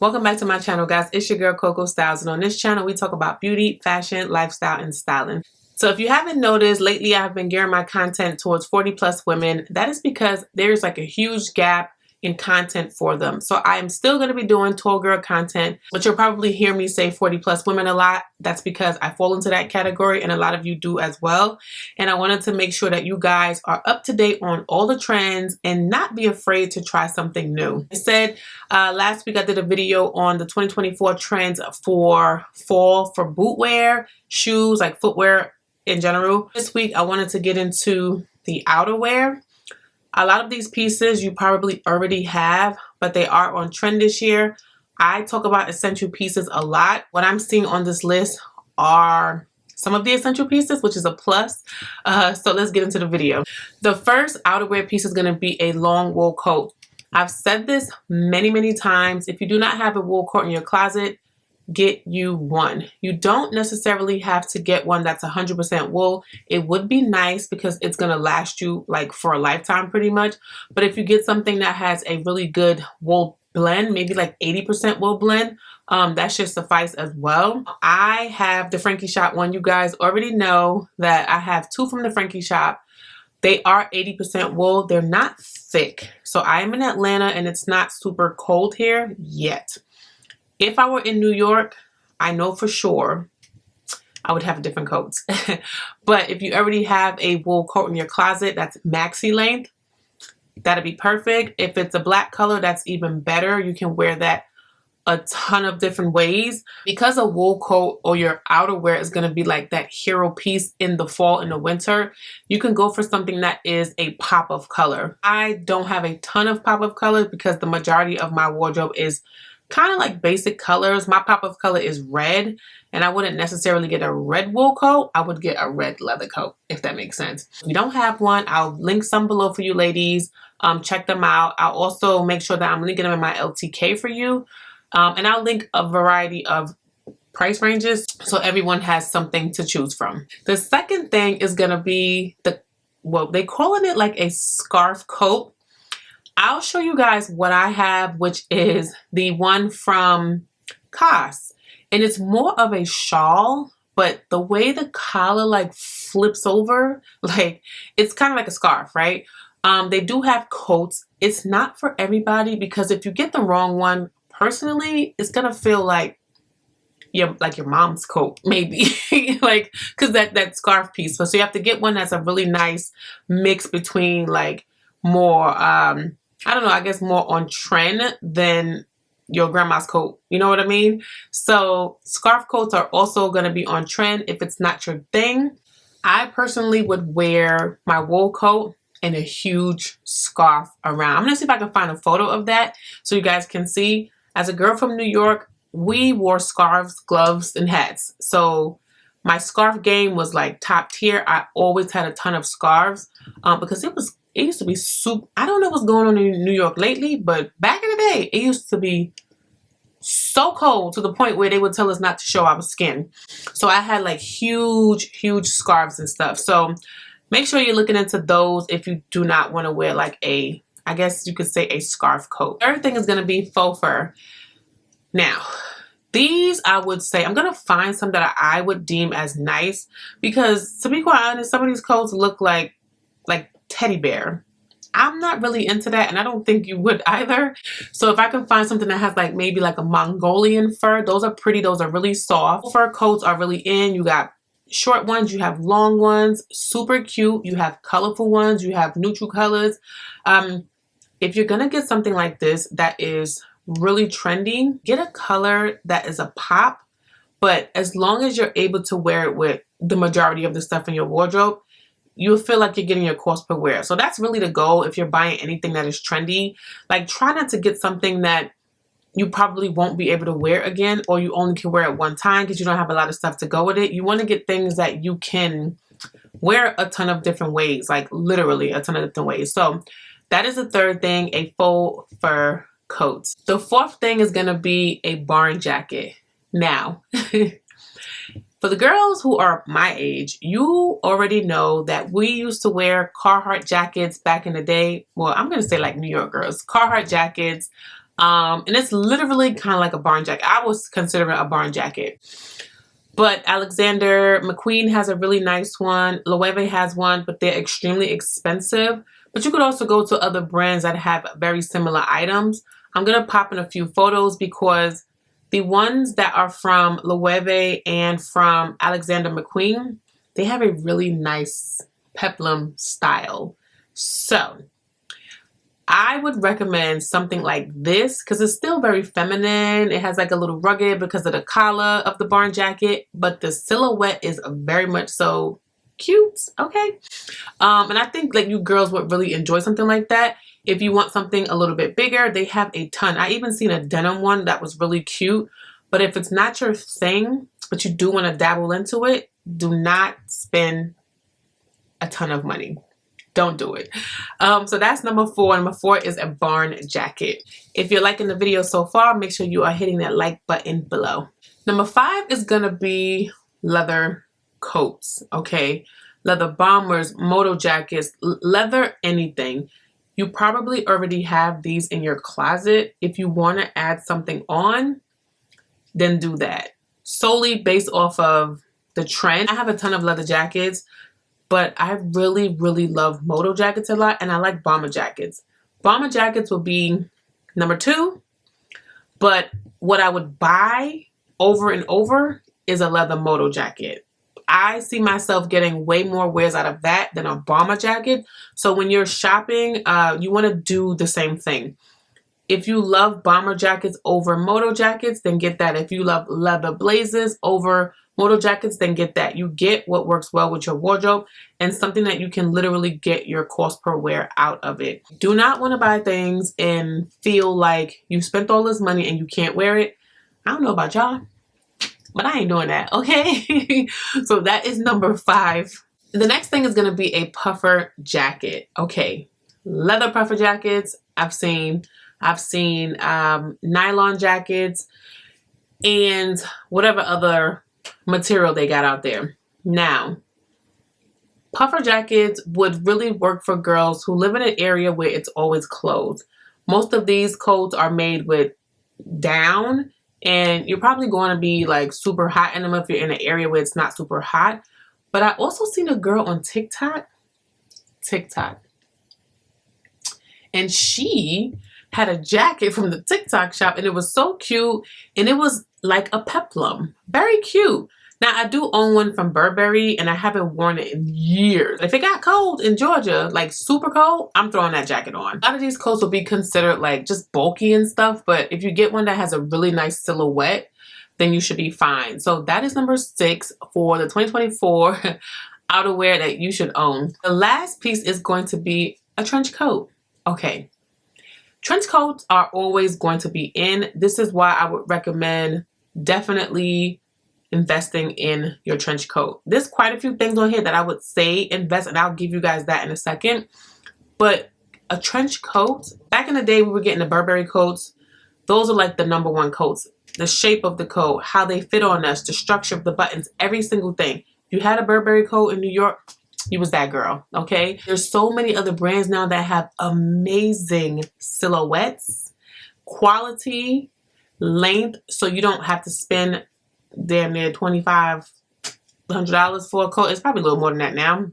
Welcome back to my channel, guys. It's your girl Coco Styles, and on this channel we talk about beauty, fashion, lifestyle, and styling. So if you haven't noticed, lately I've been gearing my content towards 40 plus women. That is because there's like a huge gap in content for them. So I am still going to be doing tall girl content, but you'll probably hear me say 40 plus women a lot. That's because I fall into that category and a lot of you do as well. And I wanted to make sure that you guys are up to date on all the trends and not be afraid to try something new. I said last week I did a video on the 2024 trends for fall for boot wear, shoes, like footwear in general. This week I wanted to get into the outerwear. A lot of these pieces you probably already have, but they are on trend this year. I talk about essential pieces a lot. What I'm seeing on this list are some of the essential pieces, which is a plus. So let's get into the video. The first outerwear piece is going to be a long wool coat. I've said this many times. If you do not have a wool coat in your closet, get you one. You don't necessarily have to get one that's 100% wool. It would be nice because it's going to last you like for a lifetime pretty much. But if you get something that has a really good wool blend, maybe like 80% wool blend, that should suffice as well. I have the Frankie Shop one. You guys already know that I have two from the Frankie Shop. They are 80% wool. They're not thick. So I am in Atlanta and it's not super cold here yet. If I were in New York, I know for sure I would have different coats. But if you already have a wool coat in your closet that's maxi length, that'd be perfect. If it's a black color, that's even better. You can wear that a ton of different ways. Because a wool coat or your outerwear is going to be like that hero piece in the fall and the winter, you can go for something that is a pop of color. I don't have a ton of pop of colors because the majority of my wardrobe is kind of like basic colors. My pop of color is red, and I wouldn't necessarily get a red wool coat. I would get a red leather coat, if that makes sense. If you don't have one, I'll link some below for you ladies. Check them out. I'll also make sure that I'm linking them in my LTK for you. And I'll link a variety of price ranges so everyone has something to choose from. The second thing is going to be they calling it like a scarf coat. I'll show you guys what I have, which is the one from COS. And it's more of a shawl, but the way the collar like flips over, like it's kind of like a scarf, right? They do have coats. It's not for everybody because if you get the wrong one, personally, it's gonna feel like your mom's coat, maybe. Like, cause that scarf piece. So you have to get one that's a really nice mix between like more I don't know, I guess more on trend than your grandma's coat. You know what I mean? So scarf coats are also going to be on trend if it's not your thing. I personally would wear my wool coat and a huge scarf around. I'm going to see if I can find a photo of that so you guys can see. As a girl from New York, we wore scarves, gloves, and hats. So my scarf game was like top tier. I always had a ton of scarves because it used to be super. I don't know what's going on in New York lately, but back in the day, it used to be so cold to the point where they would tell us not to show our skin. So I had like huge scarves and stuff. So make sure you're looking into those if you do not want to wear like I guess you could say a scarf coat. Third thing is going to be faux fur. Now, these I would say, I'm going to find some that I would deem as nice because to be quite honest, some of these coats look like teddy bear. I'm not really into that, and I don't think you would either. So if I can find something that has like maybe like a Mongolian fur, those are pretty, those are really soft. Fur coats are really in. You got short ones, you have long ones, super cute, you have colorful ones, you have neutral colors. If you're gonna get something like this that is really trendy, get a color that is a pop, but as long as you're able to wear it with the majority of the stuff in your wardrobe, you'll feel like you're getting your cost per wear. So that's really the goal if you're buying anything that is trendy. Like, try not to get something that you probably won't be able to wear again, or you only can wear it one time because you don't have a lot of stuff to go with it. You want to get things that you can wear a ton of different ways, like literally a ton of different ways. So that is the third thing, a faux fur coat. The fourth thing is going to be a barn jacket. Now, for the girls who are my age, you already know that we used to wear Carhartt jackets back in the day. Well, I'm going to say like New York girls. Carhartt jackets, And it's literally kind of like a barn jacket. I was considering a barn jacket. But Alexander McQueen has a really nice one. Loewe has one, but they're extremely expensive. But you could also go to other brands that have very similar items. I'm going to pop in a few photos because the ones that are from Loewe and from Alexander McQueen, they have a really nice peplum style. So I would recommend something like this because it's still very feminine. It has like a little rugged because of the collar of the barn jacket, but the silhouette is very much so cute. Okay. And I think like you girls would really enjoy something like that. If you want something a little bit bigger, they have a ton. I even seen a denim one that was really cute. But if it's not your thing, but you do want to dabble into it, do not spend a ton of money. Don't do it. So that's number 4. Number 4 is a barn jacket. If you're liking the video so far, make sure you are hitting that like button below. Number 5 is going to be leather coats. Okay. Leather bombers, moto jackets, leather anything. You probably already have these in your closet. If you want to add something on, then do that. Solely based off of the trend. I have a ton of leather jackets, but I really, really love moto jackets a lot, and I like bomber jackets. Bomber jackets will be number 2, but what I would buy over and over is a leather moto jacket. I see myself getting way more wears out of that than a bomber jacket. So when you're shopping, you want to do the same thing. If you love bomber jackets over moto jackets, then get that. If you love leather blazers over moto jackets, then get that. You get what works well with your wardrobe and something that you can literally get your cost per wear out of it. Do not want to buy things and feel like you spent all this money and you can't wear it. I don't know about y'all, but I ain't doing that, okay? So that is number 5. The next thing is going to be a puffer jacket. Okay, leather puffer jackets. I've seen nylon jackets and whatever other material they got out there. Now, puffer jackets would really work for girls who live in an area where it's always closed. Most of these coats are made with down, and you're probably going to be like super hot in them if you're in an area where it's not super hot. But I also seen a girl on TikTok, and she had a jacket from the TikTok shop, and it was so cute, and it was like a peplum. Very cute. Now, I do own one from Burberry, and I haven't worn it in years. If it got cold in Georgia, like super cold, I'm throwing that jacket on. A lot of these coats will be considered like just bulky and stuff, but if you get one that has a really nice silhouette, then you should be fine. So that is number 6 for the 2024 outerwear that you should own. The last piece is going to be a trench coat. Okay. Trench coats are always going to be in. This is why I would recommend definitely investing in your trench coat. There's quite a few things on here that I would say invest, and I'll give you guys that in a second. But a trench coat, back in the day we were getting the Burberry coats. Those are like the number 1 coats. The shape of the coat, how they fit on us, the structure of the buttons, every single thing. You had a Burberry coat in New York, you was that girl, okay? There's so many other brands now that have amazing silhouettes, quality, length, so you don't have to spend damn near $2,500 for a coat. It's probably a little more than that now.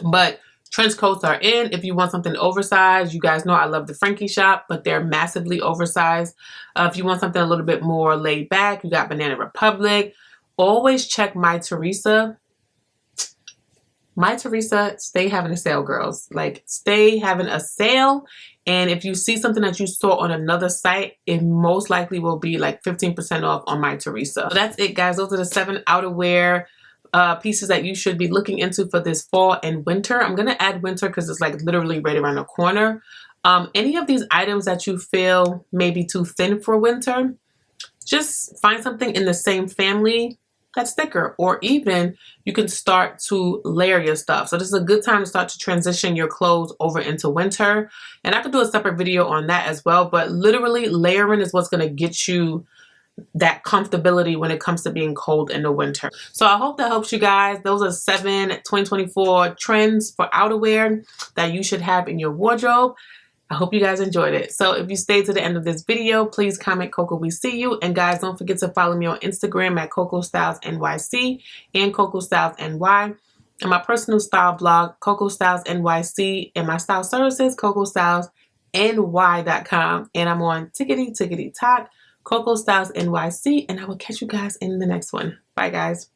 But trench coats are in. If you want something oversized, you guys know I love the Frankie shop, but they're massively oversized. If you want something a little bit more laid back, you got Banana Republic. Always check My Teresa. My Teresa, stay having a sale, girls. Like, stay having a sale. And if you see something that you saw on another site, it most likely will be like 15% off on My Teresa. So that's it, guys. Those are the 7 outerwear pieces that you should be looking into for this fall and winter. I'm going to add winter because it's like literally right around the corner. Any of these items that you feel may be too thin for winter, just find something in the same family that's thicker, or even you can start to layer your stuff. So this is a good time to start to transition your clothes over into winter. And I could do a separate video on that as well, but literally layering is what's going to get you that comfortability when it comes to being cold in the winter. So I hope that helps you guys. Those are 7 2024 trends for outerwear that you should have in your wardrobe. I hope you guys enjoyed it. So if you stayed to the end of this video, please comment Coco we see you. And guys, don't forget to follow me on Instagram at Coco Styles NYC and Coco Styles NY. And my personal style blog, Coco Styles NYC, and my style services, CocoStylesNY.com. And I'm on Tickety Talk, Coco Styles NYC, and I will catch you guys in the next one. Bye guys.